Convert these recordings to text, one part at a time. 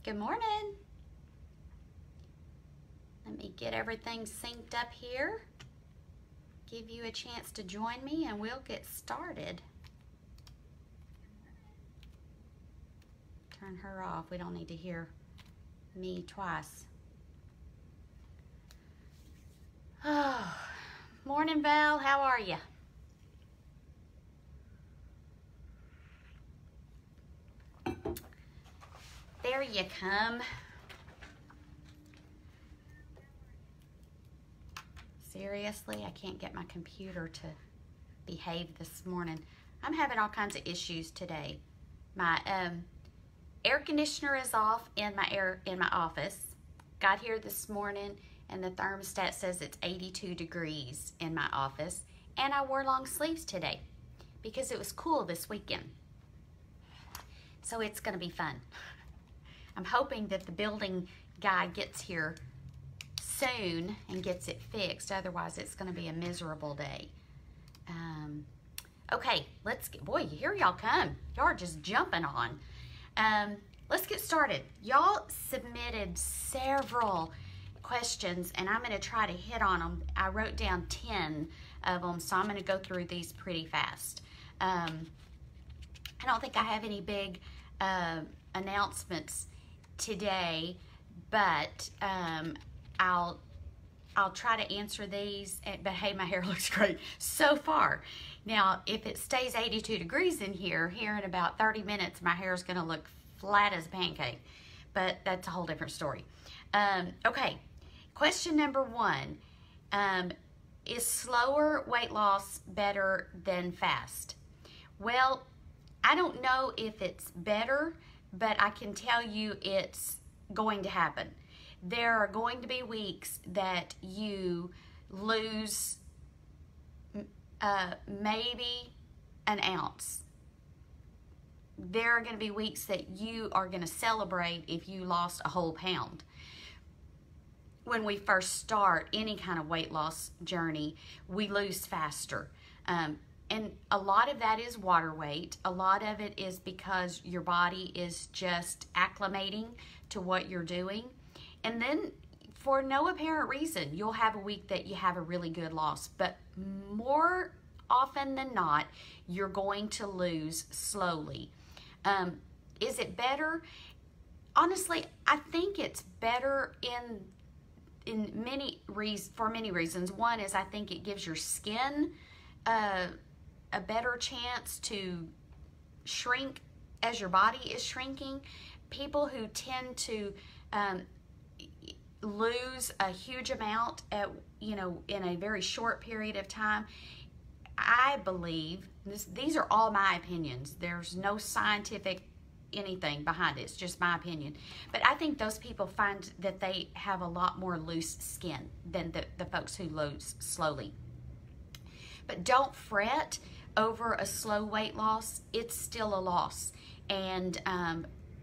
Good morning. Let me get everything synced up here. Give you a chance to join me and we'll get started. Turn her off. We don't need to hear me twice. Oh, morning, Val. How are you? There you come. Seriously, I can't get my computer to behave this morning. I'm having all kinds of issues today. My air conditioner is off in my office. Got here this morning and the thermostat says it's 82 degrees in my office, and I wore long sleeves today because it was cool this weekend. So it's gonna be fun. I'm hoping that the building guy gets here soon and gets it fixed. Otherwise, it's going to be a miserable day. Okay, let's get, boy, here y'all come. Y'all are just jumping on. Let's get started. Y'all submitted several questions, and I'm going to try to hit on them. I wrote down 10 of them, so I'm going to go through these pretty fast. I don't think I have any big announcements today, but I'll try to answer these. But hey, my hair looks great so far. Now, if it stays 82 degrees in here in about 30 minutes, my hair is going to look flat as a pancake. But that's a whole different story. Okay, question number 1. Is slower weight loss better than fast? Well, I don't know if it's better, but I can tell you it's going to happen. There are going to be weeks that you lose maybe an ounce. There are going to be weeks that you are going to celebrate if you lost a whole pound. When we first start any kind of weight loss journey, we lose faster. And a lot of that is water weight. A lot of it is because your body is just acclimating to what you're doing. And then for no apparent reason, you'll have a week that you have a really good loss. But more often than not, you're going to lose slowly. Is it better? Honestly, I think it's better for many reasons. One is I think it gives your skin a better chance to shrink as your body is shrinking. People who tend to lose a huge amount in a very short period of time, I believe, these are all my opinions. There's no scientific anything behind it. It's just my opinion. But I think those people find that they have a lot more loose skin than the folks who lose slowly. But don't fret over a slow weight loss. It's still a loss. And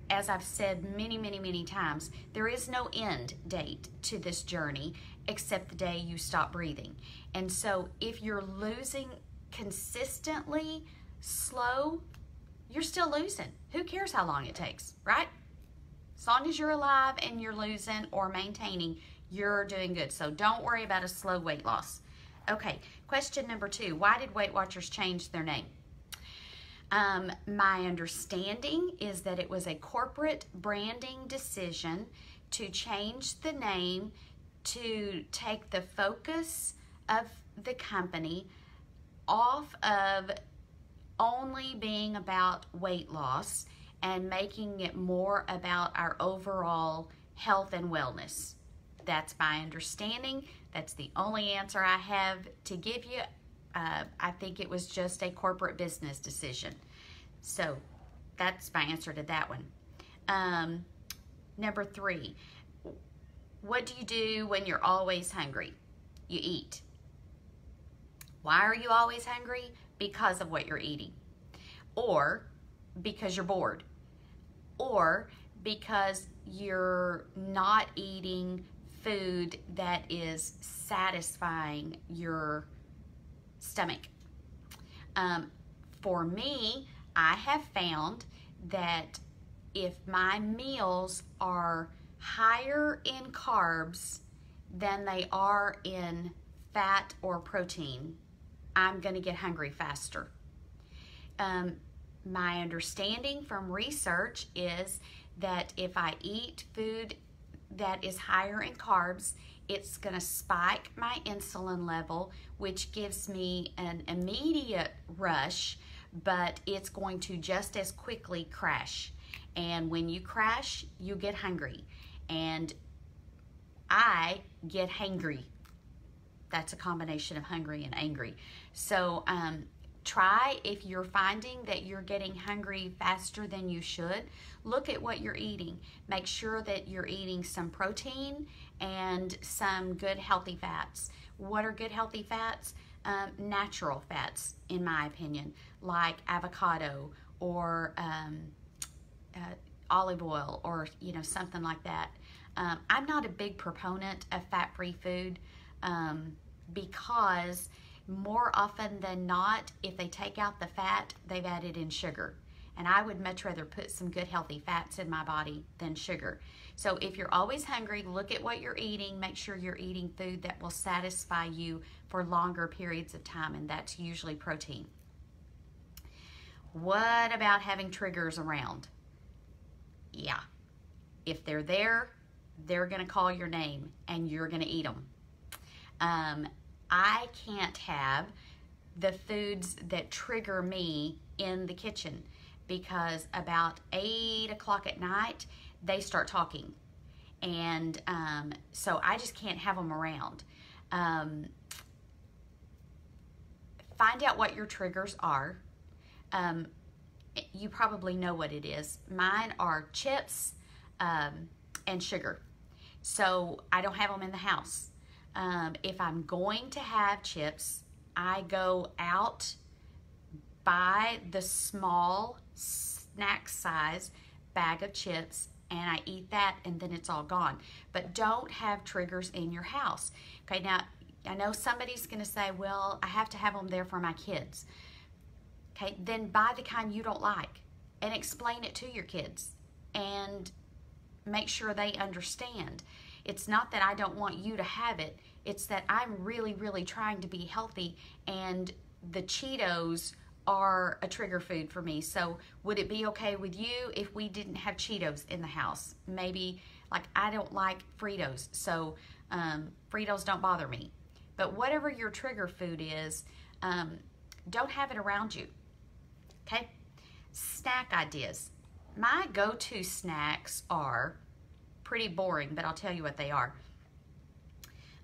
as I've said many times, there is no end date to this journey except the day you stop breathing. And so if you're losing consistently slow, you're still losing. Who cares how long it takes, right? As long as you're alive and you're losing or maintaining, you're doing good. So don't worry about a slow weight loss. Okay, question number 2. Why did Weight Watchers change their name? My understanding is that it was a corporate branding decision to change the name to take the focus of the company off of only being about weight loss and making it more about our overall health and wellness. That's my understanding. That's the only answer I have to give you. I think it was just a corporate business decision. So that's my answer to that one. Number 3, what do you do when you're always hungry? You eat. Why are you always hungry? Because of what you're eating. Or because you're bored. Or because you're not eating food that is satisfying your stomach. For me, I have found that if my meals are higher in carbs than they are in fat or protein, I'm going to get hungry faster. My understanding from research is that if I eat food that is higher in carbs, it's going to spike my insulin level, which gives me an immediate rush, but it's going to just as quickly crash. And when you crash, you get hungry. And I get hangry. That's a combination of hungry and angry. So try, if you're finding that you're getting hungry faster than you should, look at what you're eating. Make sure that you're eating some protein and some good healthy fats. What are good healthy fats? Natural fats, in my opinion, like avocado or olive oil, or something like that. I'm not a big proponent of fat-free food because more often than not, if they take out the fat, they've added in sugar. And I would much rather put some good healthy fats in my body than sugar. So if you're always hungry, look at what you're eating. Make sure you're eating food that will satisfy you for longer periods of time, and that's usually protein. What about having triggers around? Yeah, if they're there, they're going to call your name and you're going to eat them. I can't have the foods that trigger me in the kitchen, because about 8 o'clock at night, they start talking. And so I just can't have them around. Find out what your triggers are. You probably know what it is. Mine are chips and sugar. So I don't have them in the house. If I'm going to have chips, I go out, buy the small snack size bag of chips, and I eat that, and then it's all gone. But don't have triggers in your house. Okay, now I know somebody's going to say, well, I have to have them there for my kids. Okay, then buy the kind you don't like and explain it to your kids and make sure they understand. It's not that I don't want you to have it. It's that I'm really, really trying to be healthy, and the Cheetos are a trigger food for me. So would it be okay with you if we didn't have Cheetos in the house? Maybe, like, I don't like Fritos, so Fritos don't bother me. But whatever your trigger food is, don't have it around you. Okay? Snack ideas. My go-to snacks are pretty boring, but I'll tell you what they are.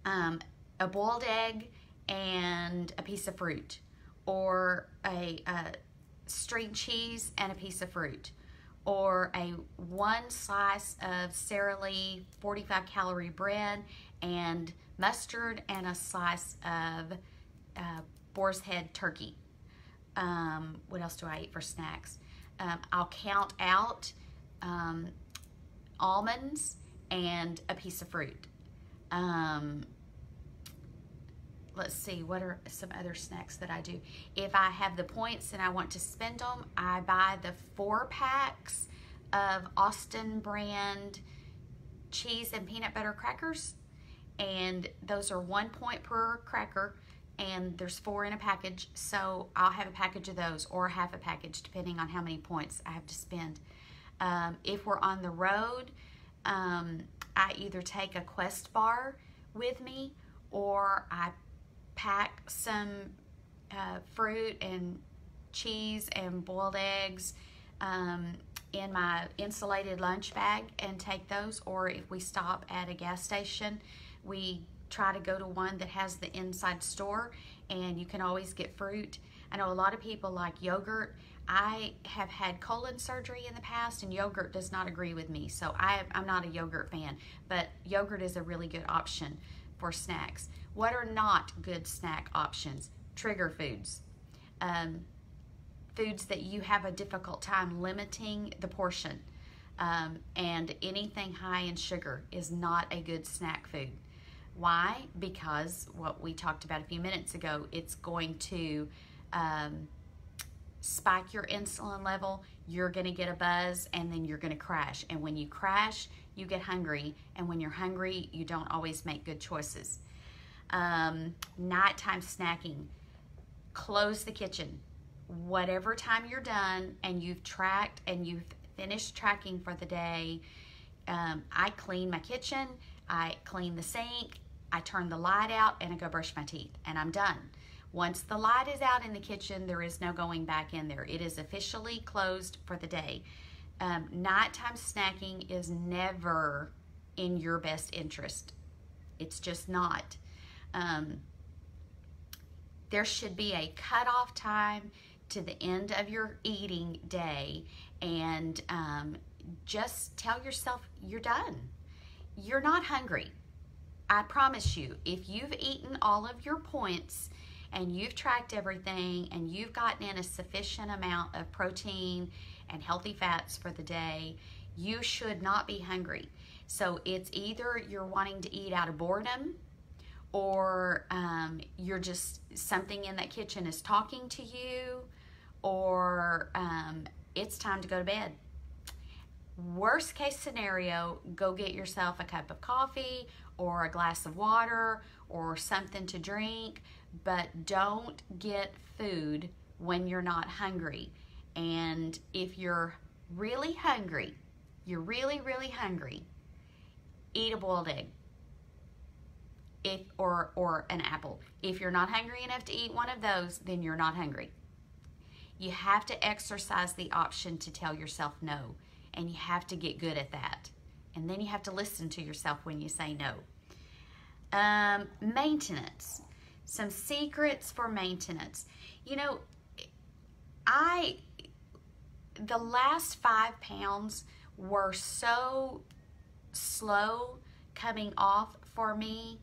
A boiled egg and a piece of fruit, or a string cheese and a piece of fruit, or a 1 slice of Sara Lee 45-calorie bread and mustard, and a slice of boar's head turkey. What else do I eat for snacks? I'll count out almonds and a piece of fruit. Let's see, what are some other snacks that I do? If I have the points and I want to spend them, I buy the 4 packs of Austin brand cheese and peanut butter crackers, and those are 1 point per cracker, and there's 4 in a package, so I'll have a package of those, or half a package, depending on how many points I have to spend. If we're on the road, I either take a Quest bar with me, or I pack some fruit and cheese and boiled eggs in my insulated lunch bag and take those. Or if we stop at a gas station, we try to go to one that has the inside store, and you can always get fruit. I know a lot of people like yogurt. I have had colon surgery in the past, and yogurt does not agree with me, so I'm not a yogurt fan, but yogurt is a really good option for snacks. What are not good snack options? Trigger foods. Foods that you have a difficult time limiting the portion. And anything high in sugar is not a good snack food. Why? Because what we talked about a few minutes ago, it's going to spike your insulin level. you're going to get a buzz, and then you're going to crash. And when you crash, you get hungry. And when you're hungry, you don't always make good choices. Nighttime snacking. Close the kitchen. Whatever time you're done and you've tracked and you've finished tracking for the day, I clean my kitchen, I clean the sink, I turn the light out, and I go brush my teeth, and I'm done. Once the light is out in the kitchen, there is no going back in there. It is officially closed for the day. Nighttime snacking is never in your best interest. It's just not. There should be a cutoff time to the end of your eating day, and just tell yourself you're done. You're not hungry. I promise you, if you've eaten all of your points and you've tracked everything and you've gotten in a sufficient amount of protein and healthy fats for the day, you should not be hungry. So it's either you're wanting to eat out of boredom, or you're just, something in that kitchen is talking to you, or it's time to go to bed. Worst case scenario, go get yourself a cup of coffee or a glass of water or something to drink, but don't get food when you're not hungry. And if you're really hungry, you're really, really hungry, eat a boiled egg. Or an apple. If you're not hungry enough to eat one of those, then you're not hungry. You have to exercise the option to tell yourself no, and you have to get good at that. And then you have to listen to yourself when you say no. Maintenance. Some secrets for maintenance. You know, the last 5 pounds were so slow coming off for me.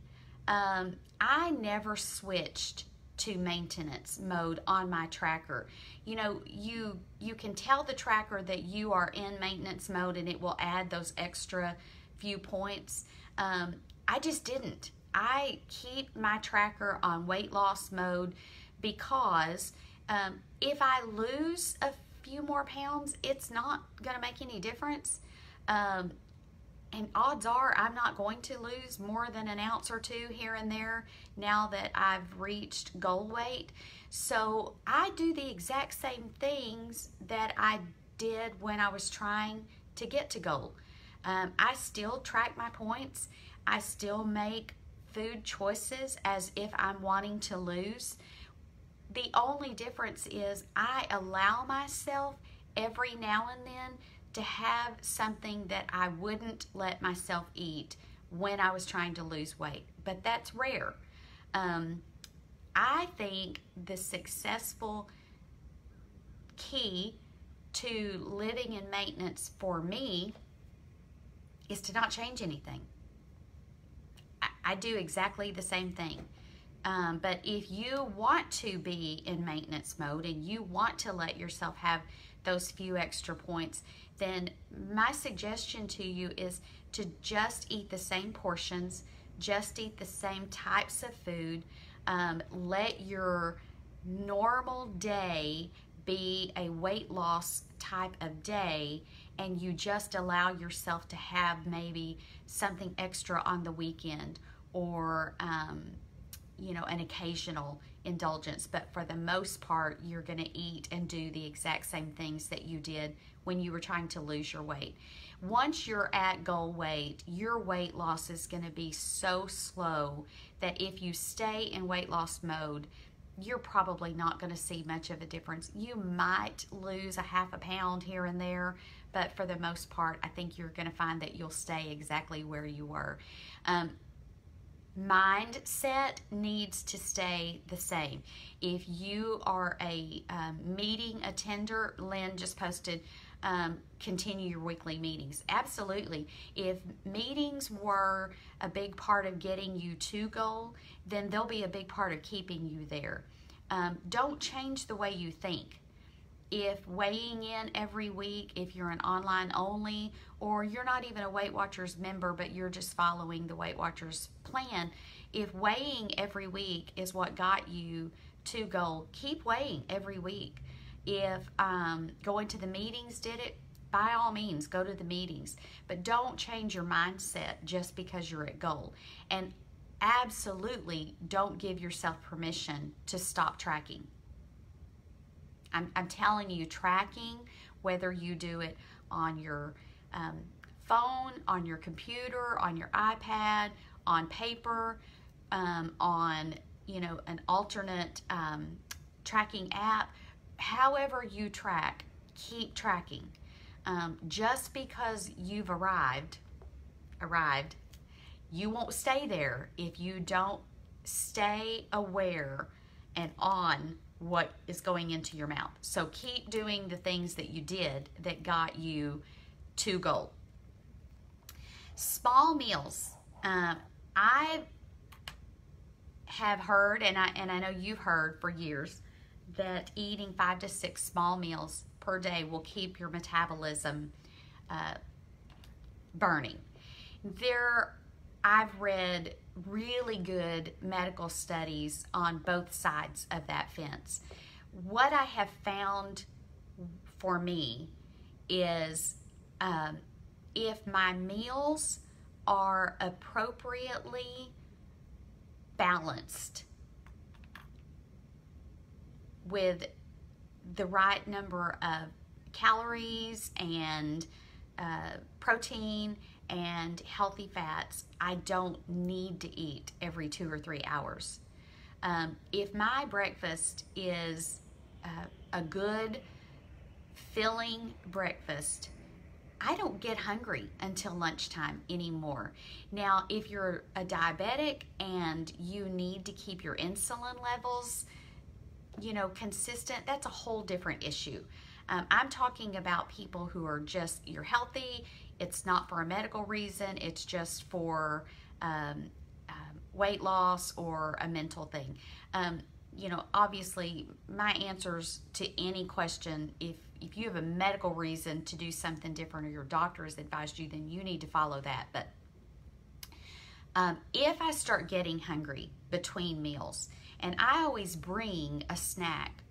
I never switched to maintenance mode on my tracker. You know, you can tell the tracker that you are in maintenance mode, and it will add those extra few points. I just didn't. I keep my tracker on weight loss mode because if I lose a few more pounds, it's not going to make any difference. And odds are I'm not going to lose more than an ounce or two here and there now that I've reached goal weight. So I do the exact same things that I did when I was trying to get to goal. I still track my points. I still make food choices as if I'm wanting to lose. The only difference is I allow myself every now and then to have something that I wouldn't let myself eat when I was trying to lose weight, but that's rare. I think the successful key to living in maintenance for me is to not change anything. I do exactly the same thing. But if you want to be in maintenance mode and you want to let yourself have those few extra points, then my suggestion to you is to just eat the same portions, just eat the same types of food. Let your normal day be a weight loss type of day, and you just allow yourself to have maybe something extra on the weekend, or you know, an occasional indulgence. But for the most part, you're going to eat and do the exact same things that you did when you were trying to lose your weight. Once you're at goal weight, your weight loss is going to be so slow that if you stay in weight loss mode, you're probably not going to see much of a difference. You might lose a half a pound here and there, but for the most part, I think you're going to find that you'll stay exactly where you were. Mindset needs to stay the same. If you are a meeting attender, Lynn just posted, continue your weekly meetings. Absolutely. If meetings were a big part of getting you to goal, then they'll be a big part of keeping you there. Don't change the way you think. If weighing in every week, if you're an online only, or you're not even a Weight Watchers member, but you're just following the Weight Watchers plan, if weighing every week is what got you to goal, keep weighing every week. If going to the meetings did it, by all means, go to the meetings. But don't change your mindset just because you're at goal. And absolutely don't give yourself permission to stop tracking. I'm telling you, tracking, whether you do it on your phone, on your computer, on your iPad, on paper, on an alternate tracking app, however you track, keep tracking. Just because you've arrived, you won't stay there if you don't stay aware and on what is going into your mouth. So keep doing the things that you did that got you to goal. Small meals. I have heard, and I know you've heard for years, that eating 5 to 6 small meals per day will keep your metabolism burning. I've read really good medical studies on both sides of that fence. What I have found for me is if my meals are appropriately balanced with the right number of calories and protein and healthy fats, I don't need to eat every 2 or 3 hours. If my breakfast is a good, filling breakfast, I don't get hungry until lunchtime anymore. Now, if you're a diabetic and you need to keep your insulin levels, consistent, that's a whole different issue. I'm talking about people who are just, you're healthy, it's not for a medical reason, it's just for weight loss or a mental thing. Obviously, my answers to any question, if you have a medical reason to do something different or your doctor has advised you, then you need to follow that. But if I start getting hungry between meals, and I always bring a snack,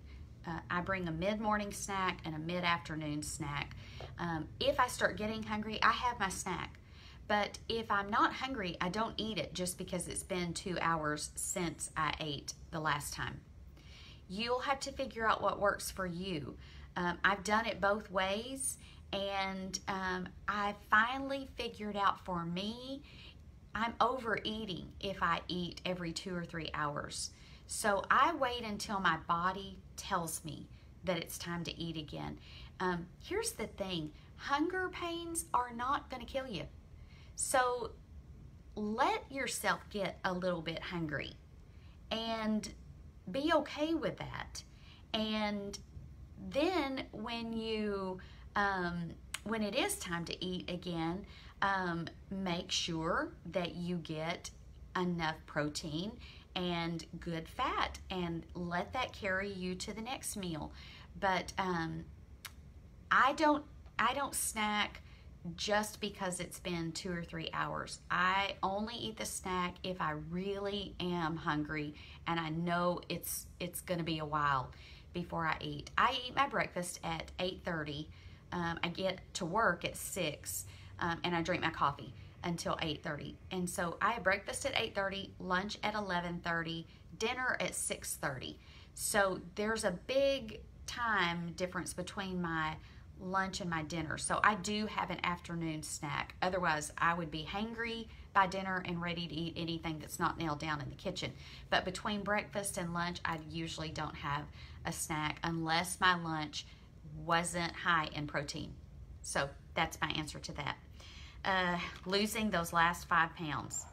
I bring a mid-morning snack and a mid-afternoon snack. If I start getting hungry, I have my snack. But if I'm not hungry, I don't eat it just because it's been 2 hours since I ate the last time. You'll have to figure out what works for you. I've done it both ways, and I finally figured out for me, I'm overeating if I eat every 2 or 3 hours. So I wait until my body tells me that it's time to eat again. Here's the thing, hunger pains are not going to kill you. So let yourself get a little bit hungry and be okay with that. And then when it is time to eat again, make sure that you get enough protein and good fat, and let that carry you to the next meal. But I don't snack just because it's been 2 or 3 hours. I only eat the snack if I really am hungry and I know it's going to be a while before I eat. I eat my breakfast at 8:30. I get to work at 6, and I drink my coffee until 8:30. And so I have breakfast at 8:30, lunch at 11:30, dinner at 6:30. So there's a big time difference between my lunch and my dinner. So I do have an afternoon snack. Otherwise, I would be hangry by dinner and ready to eat anything that's not nailed down in the kitchen. But between breakfast and lunch, I usually don't have a snack unless my lunch wasn't high in protein. So that's my answer to that. Losing those last 5 pounds.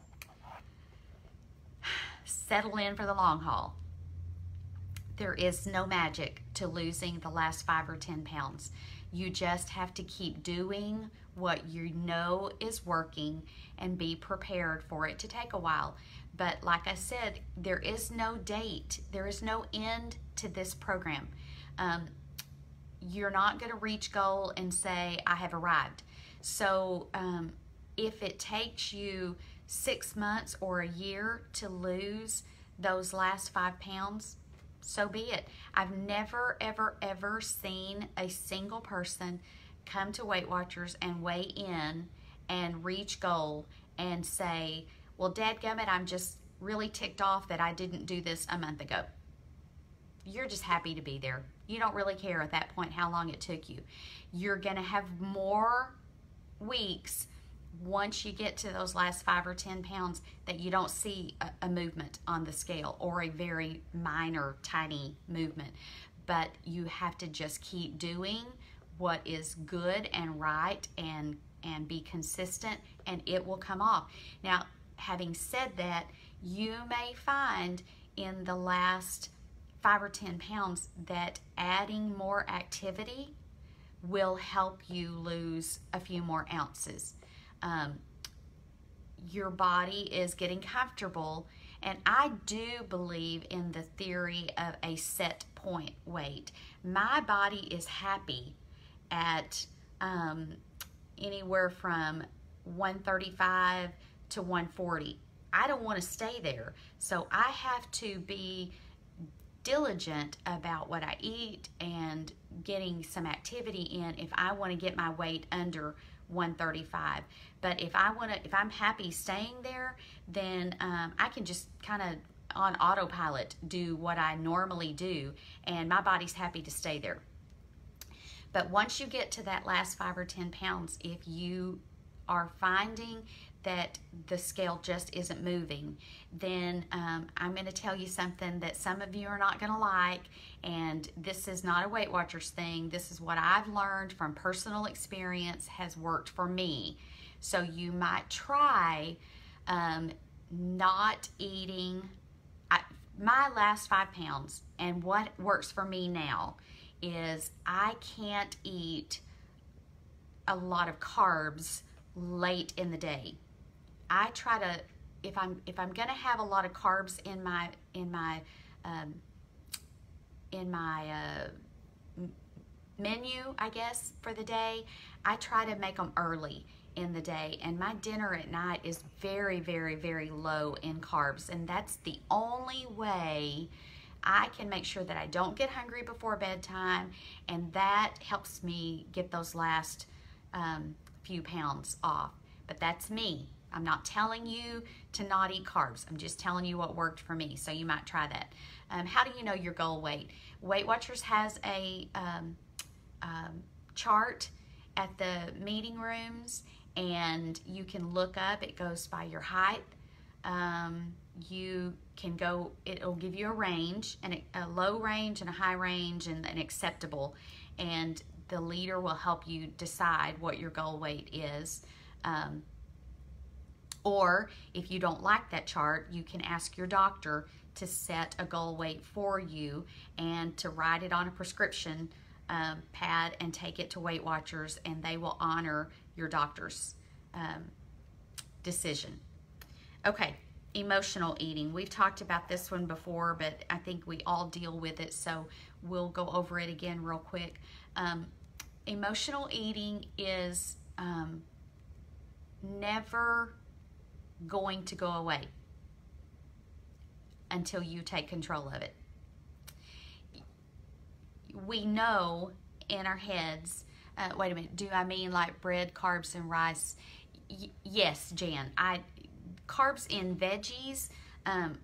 Settle in for the long haul. There is no magic to losing the last 5 or 10 pounds. You just have to keep doing what you know is working and be prepared for it to take a while. But like I said, there is no date. There is no end to this program. You're not going to reach goal and say, I have arrived. So if it takes you 6 months or a year to lose those last 5 pounds, so be it. I've never, ever, ever seen a single person come to Weight Watchers and weigh in and reach goal and say, well, dadgummit, I'm just really ticked off that I didn't do this a month ago. You're just happy to be there. You don't really care at that point how long it took you. You're going to have more weeks once you get to those last 5 or 10 pounds that you don't see a movement on the scale, or a very minor, tiny movement. But you have to just keep doing what is good and right and be consistent, and it will come off. Now, having said that, you may find in the last 5 or 10 pounds that adding more activity will help you lose a few more ounces. Your body is getting comfortable, and I do believe in the theory of a set point weight. My body is happy at anywhere from 135 to 140. I don't want to stay there, so I have to be diligent about what I eat and getting some activity in if I want to get my weight under 135. But if I'm happy staying there, then I can just kind of on autopilot do what I normally do, and my body's happy to stay there. But once you get to that last 5 or 10 pounds, if you are finding that the scale just isn't moving, then I'm going to tell you something that some of you are not going to like, and this is not a Weight Watchers thing. This is what I've learned from personal experience has worked for me. So you might try not eating my last 5 pounds, and what works for me now is I can't eat a lot of carbs late in the day. I try to, if I'm going to have a lot of carbs in my menu, I guess, for the day, I try to make them early in the day, and my dinner at night is very, very, very low in carbs, and that's the only way I can make sure that I don't get hungry before bedtime, and that helps me get those last few pounds off. But that's me. I'm not telling you to not eat carbs. I'm just telling you what worked for me, so you might try that. How do you know your goal weight? Weight Watchers has a chart at the meeting rooms, and you can look up. It goes by your height. You can go, it'll give you a range, and a low range and a high range and an acceptable, and the leader will help you decide what your goal weight is. Or if you don't like that chart, you can ask your doctor to set a goal weight for you and to write it on a prescription pad and take it to Weight Watchers, and they will honor your doctor's decision. Okay, emotional eating. We've talked about this one before, but I think we all deal with it, so we'll go over it again real quick. Emotional eating is never going to go away until you take control of it. We know in our heads, wait a minute, do I mean like bread, carbs, and rice? Yes, Jan. Carbs in veggies, I'm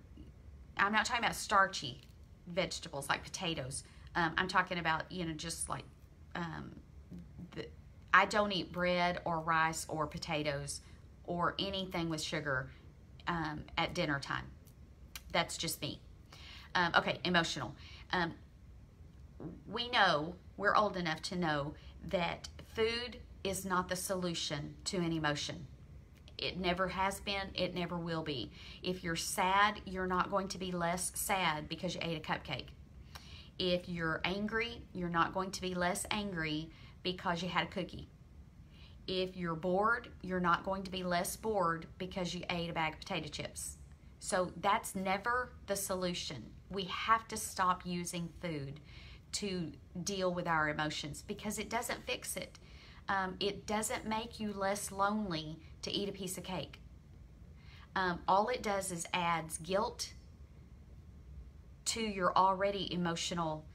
not talking about starchy vegetables like potatoes. I'm talking about, just like, I don't eat bread or rice or potatoes or anything with sugar at dinner time. That's just me. Okay, emotional. We know, we're old enough to know that food is not the solution to an emotion. It never has been, it never will be. If you're sad, you're not going to be less sad because you ate a cupcake. If you're angry, you're not going to be less angry because you had a cookie. If you're bored, you're not going to be less bored because you ate a bag of potato chips. So that's never the solution. We have to stop using food to deal with our emotions because it doesn't fix it. It doesn't make you less lonely to eat a piece of cake. All it does is adds guilt to your already emotional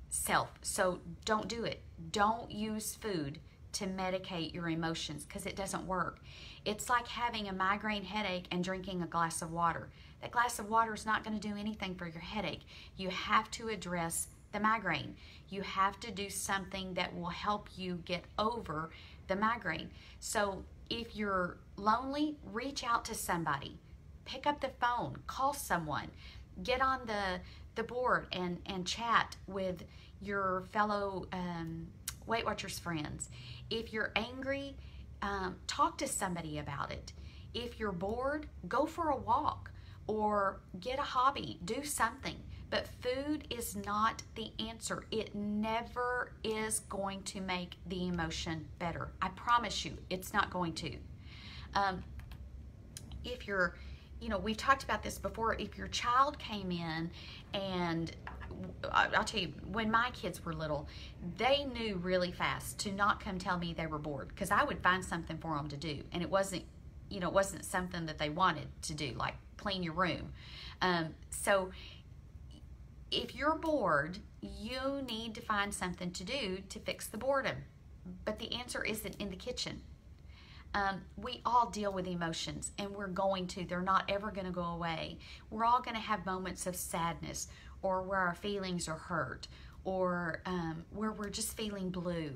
self. So don't do it. Don't use food to medicate your emotions, because it doesn't work. It's like having a migraine headache and drinking a glass of water. That glass of water is not going to do anything for your headache. You have to address the migraine. You have to do something that will help you get over the migraine. So if you're lonely, reach out to somebody. Pick up the phone, call someone, get on the board and chat with your fellow Weight Watchers friends. If you're angry, talk to somebody about it. If you're bored, go for a walk or get a hobby, do something. But food is not the answer. It never is going to make the emotion better. I promise you, it's not going to. If you're, we've talked about this before, if your child came in and I'll tell you, when my kids were little, they knew really fast to not come tell me they were bored, because I would find something for them to do, and it wasn't something that they wanted to do, like clean your room. So if you're bored, you need to find something to do to fix the boredom, but the answer isn't in the kitchen. We all deal with emotions, and they're not ever going to go away. We're all going to have moments of sadness, or where our feelings are hurt, or where we're just feeling blue.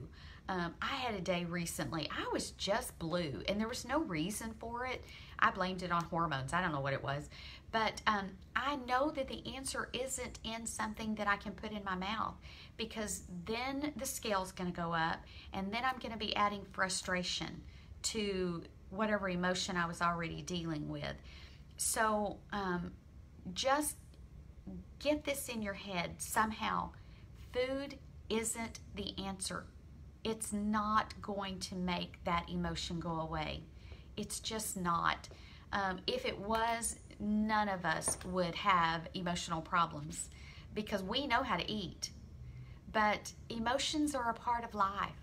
I had a day recently, I was just blue, and there was no reason for it. I blamed it on hormones. I don't know what it was. But I know that the answer isn't in something that I can put in my mouth, because then the scale's going to go up, and then I'm going to be adding frustration to whatever emotion I was already dealing with. So just get this in your head somehow. Food isn't the answer. It's not going to make that emotion go away. It's just not. If it was, none of us would have emotional problems, because we know how to eat. But emotions are a part of life.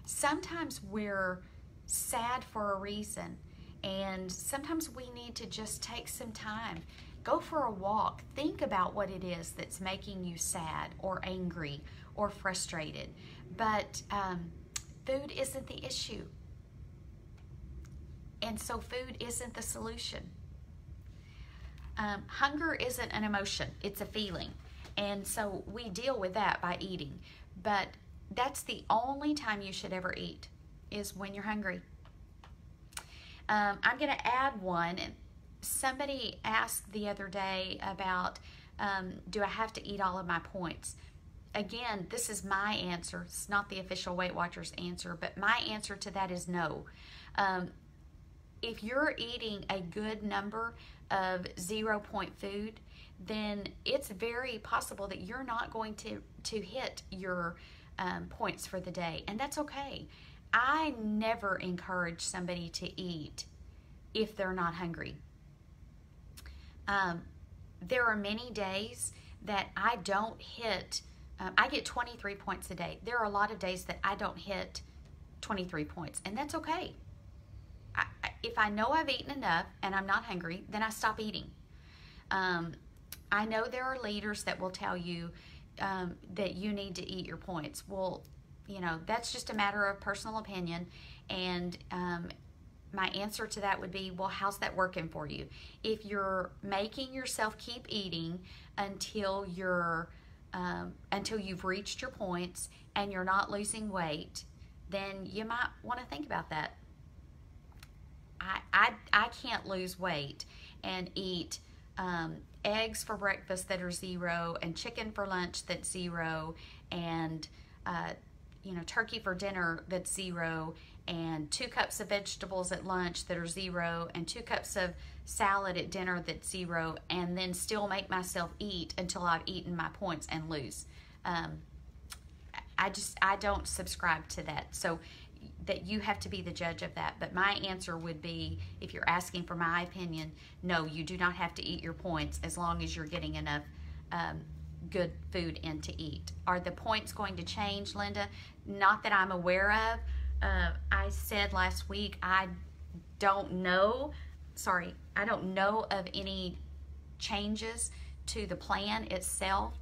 Sometimes we're sad for a reason, and sometimes we need to just take some time. Go for a walk. Think about what it is that's making you sad or angry or frustrated. But food isn't the issue. And so food isn't the solution. Hunger isn't an emotion. It's a feeling. And so we deal with that by eating. But that's the only time you should ever eat, is when you're hungry. I'm going to add one. Somebody asked the other day about, do I have to eat all of my points? Again, this is my answer. It's not the official Weight Watchers answer, but my answer to that is no. If you're eating a good number of 0 point food, then it's very possible that you're not going to hit your points for the day, and that's okay. I never encourage somebody to eat if they're not hungry. There are many days that I don't hit, I get 23 points a day. There are a lot of days that I don't hit 23 points, and that's okay. If I know I've eaten enough and I'm not hungry, then I stop eating. I know there are leaders that will tell you that you need to eat your points. Well, that's just a matter of personal opinion, and my answer to that would be, well, how's that working for you? If you're making yourself keep eating until you've reached your points and you're not losing weight, then you might want to think about that. I can't lose weight and eat eggs for breakfast that are 0, and chicken for lunch that's 0, and turkey for dinner that's 0, and 2 cups of vegetables at lunch that are 0, and 2 cups of salad at dinner that's 0, and then still make myself eat until I've eaten my points and lose. I don't subscribe to that. So that you have to be the judge of that. But my answer would be, if you're asking for my opinion, no, you do not have to eat your points as long as you're getting enough good food in to eat. Are the points going to change, Linda? Not that I'm aware of. I said last week, I don't know of any changes to the plan itself.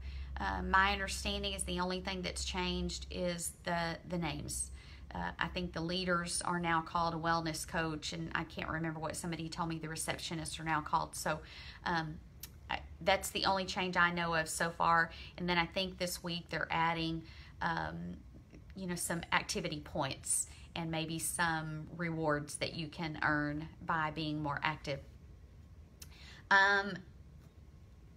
My understanding is the only thing that's changed is the names. I think the leaders are now called a wellness coach, and I can't remember what somebody told me the receptionists are now called. So that's the only change I know of so far. And then I think this week they're adding, some activity points and maybe some rewards that you can earn by being more active.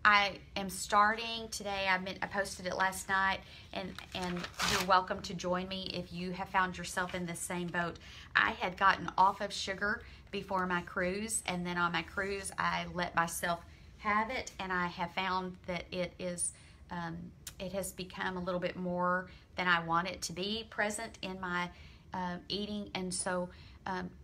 I am starting today. I posted it last night, and you're welcome to join me if you have found yourself in the same boat. I had gotten off of sugar before my cruise, and then on my cruise I let myself have it, and I have found that it has become a little bit more than I want it to be present in my eating, and so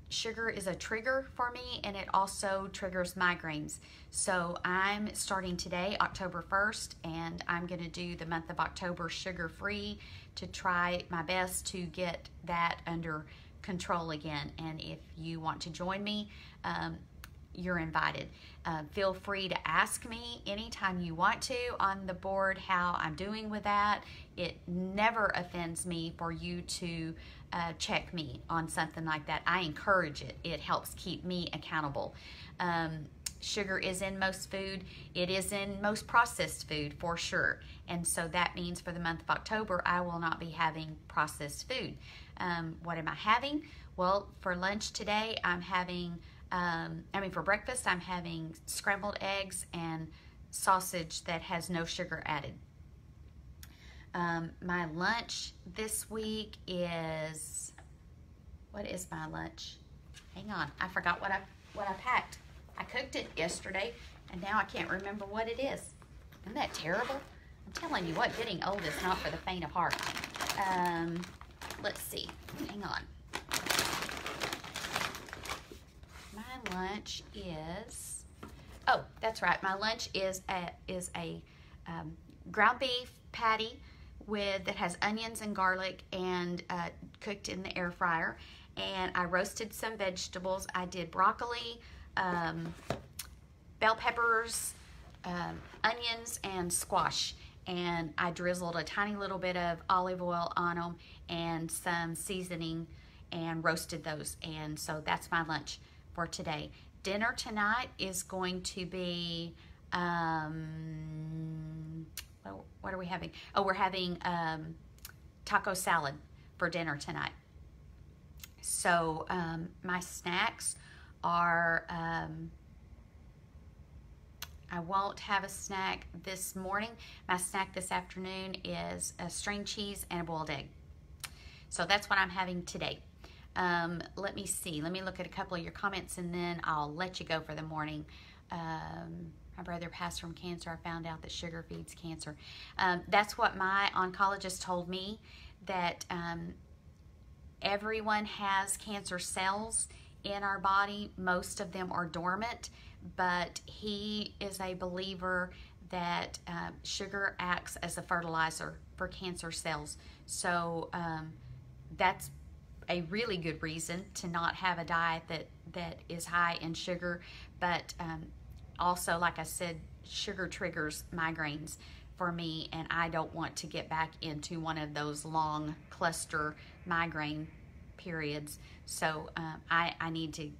sugar is a trigger for me, and it also triggers migraines. So I'm starting today, October 1st, and I'm going to do the month of October sugar-free to try my best to get that under control again. And if you want to join me, you're invited. Feel free to ask me anytime you want to on the board how I'm doing with that. It never offends me for you to check me on something like that. I encourage it. It helps keep me accountable. Sugar is in most food. It is in most processed food for sure. And so that means for the month of October, I will not be having processed food. What am I having? Well, for lunch today, for breakfast, I'm having scrambled eggs and sausage that has no sugar added. My lunch this week is, what is my lunch? Hang on, I forgot what I packed. I cooked it yesterday, and now I can't remember what it is. Isn't that terrible? I'm telling you what, getting old is not for the faint of heart. Let's see. Hang on. My lunch is, oh, that's right. My lunch is a ground beef patty that has onions and garlic and cooked in the air fryer. And I roasted some vegetables. I did broccoli, bell peppers, onions, and squash. And I drizzled a tiny little bit of olive oil on them and some seasoning and roasted those. And so that's my lunch for today. Dinner tonight is going to be, what are we having? Oh, we're having taco salad for dinner tonight. So my snacks are, I won't have a snack this morning. My snack this afternoon is a string cheese and a boiled egg. So that's what I'm having today. Let me see. Let me look at a couple of your comments, and then I'll let you go for the morning. My brother passed from cancer. I found out that sugar feeds cancer. That's what my oncologist told me, that everyone has cancer cells in our body. Most of them are dormant, but he is a believer that sugar acts as a fertilizer for cancer cells. So that's a really good reason to not have a diet that is high in sugar. But also, like I said, sugar triggers migraines for me, and I don't want to get back into one of those long cluster migraine periods. So I need to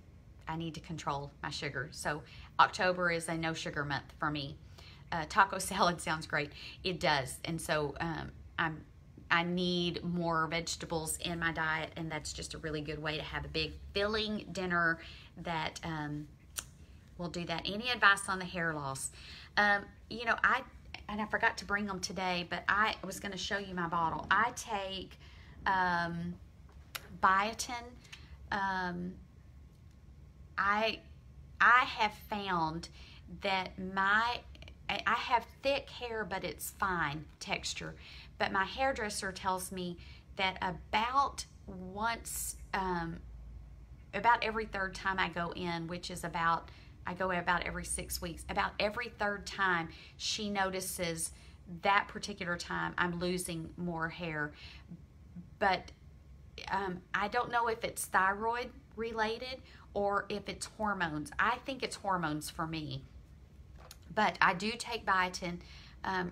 control my sugar. So October is a no sugar month for me. Taco salad sounds great. It does. And so I need more vegetables in my diet, and that's just a really good way to have a big filling dinner that will do that. Any advice on the hair loss? I forgot to bring them today, but I was going to show you my bottle. I take biotin. I have found that I have thick hair, but it's fine texture. But my hairdresser tells me that about every third time I go in, which is I go about every 6 weeks, about every third time she notices that particular time I'm losing more hair. But I don't know if it's thyroid related or if it's hormones. I think it's hormones for me. But I do take biotin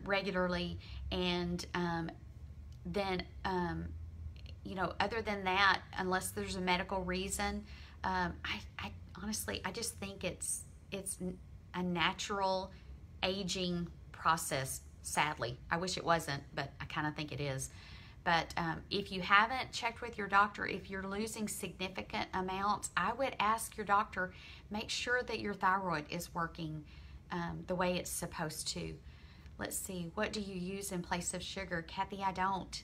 regularly, and then, you know, other than that, unless there's a medical reason, I honestly, I just think it's a natural aging process, sadly. I wish it wasn't, but I kind of think it is. But if you haven't checked with your doctor, if you're losing significant amounts, I would ask your doctor, make sure that your thyroid is working the way it's supposed to. Let's see, what do you use in place of sugar? Kathy, I don't.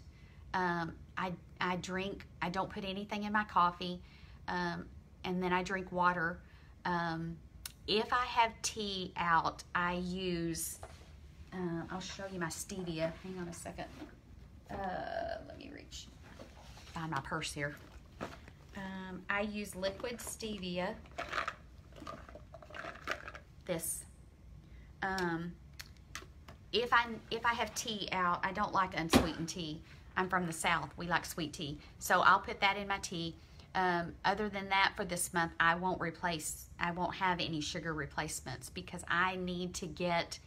I drink, I don't put anything in my coffee, and then I drink water. If I have tea out, I use, I'll show you my stevia. Hang on a second. Let me reach, find my purse here. I use liquid stevia. This. If I have tea out, I don't like unsweetened tea. I'm from the South. We like sweet tea. So I'll put that in my tea. Other than that, for this month, I won't have any sugar replacements because I need to get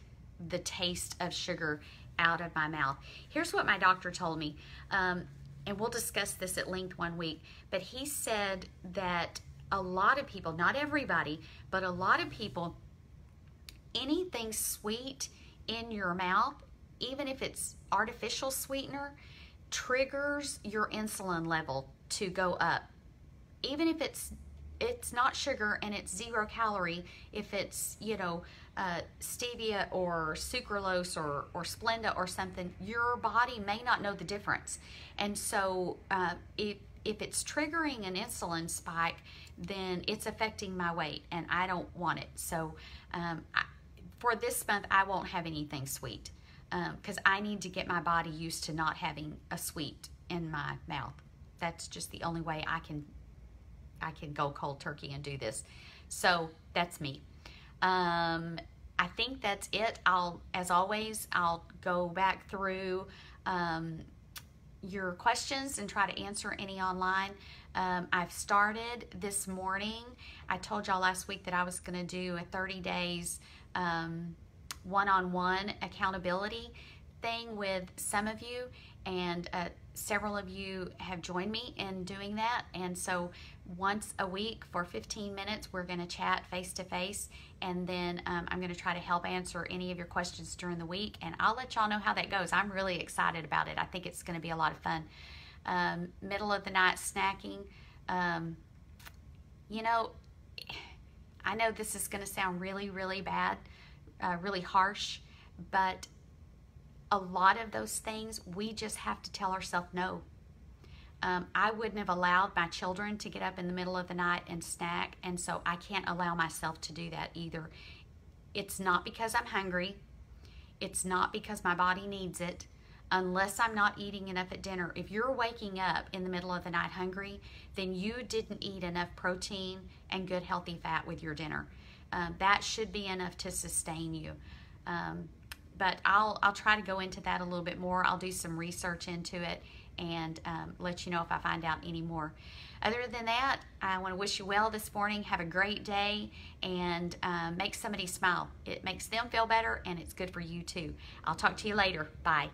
the taste of sugar out of my mouth. Here's what my doctor told me, and we'll discuss this at length one week, but he said that a lot of people, not everybody, but a lot of people, anything sweet in your mouth, even if it's artificial sweetener, triggers your insulin level to go up. Even if it's not sugar and it's 0 calorie, if it's, you know, stevia or sucralose or Splenda or something, your body may not know the difference. And so if it's triggering an insulin spike, then it's affecting my weight and I don't want it. So for this month, I won't have anything sweet because I need to get my body used to not having a sweet in my mouth. That's just the only way I can go cold turkey and do this. So that's me. I think that's it. As always, I'll go back through your questions and try to answer any online. I've started this morning. I told y'all last week that I was going to do a 30 days one-on-one accountability thing with some of you, and several of you have joined me in doing that. And so once a week for 15 minutes, we're going to chat face-to-face, and then I'm going to try to help answer any of your questions during the week, and I'll let y'all know how that goes. I'm really excited about it. I think it's going to be a lot of fun. Middle of the night snacking. You know, I know this is going to sound really, really bad, really harsh, but a lot of those things, we just have to tell ourselves no. I wouldn't have allowed my children to get up in the middle of the night and snack, and so I can't allow myself to do that either. It's not because I'm hungry. It's not because my body needs it. Unless I'm not eating enough at dinner. If you're waking up in the middle of the night hungry, then you didn't eat enough protein and good healthy fat with your dinner. That should be enough to sustain you. But I'll try to go into that a little bit more. I'll do some research into it and let you know if I find out any more. Other than that, I want to wish you well this morning. Have a great day, and make somebody smile. It makes them feel better, and it's good for you too. I'll talk to you later. Bye.